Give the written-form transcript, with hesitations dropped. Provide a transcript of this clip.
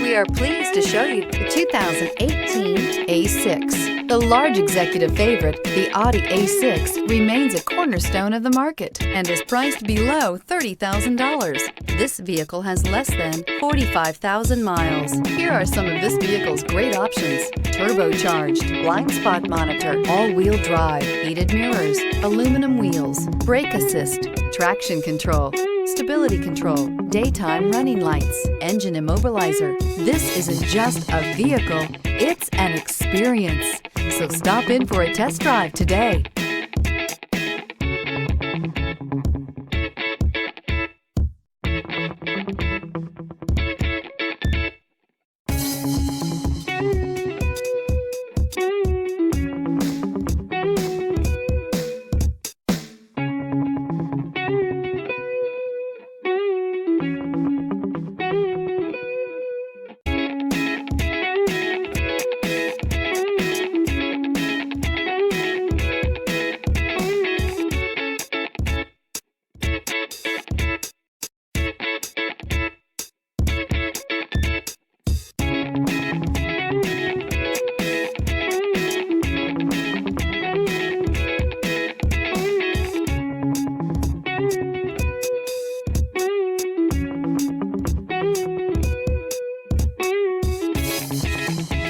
We are pleased to show you the 2018 A6. The large executive favorite, the Audi A6, remains a cornerstone of the market and is priced below $30,000. This vehicle has less than 45,000 miles. Here are some of this vehicle's great options: turbocharged, blind spot monitor, all-wheel drive, heated mirrors, aluminum wheels, brake assist, traction control, stability control, daytime running lights, engine immobilizer. This isn't just a vehicle, it's an experience. So stop in for a test drive today.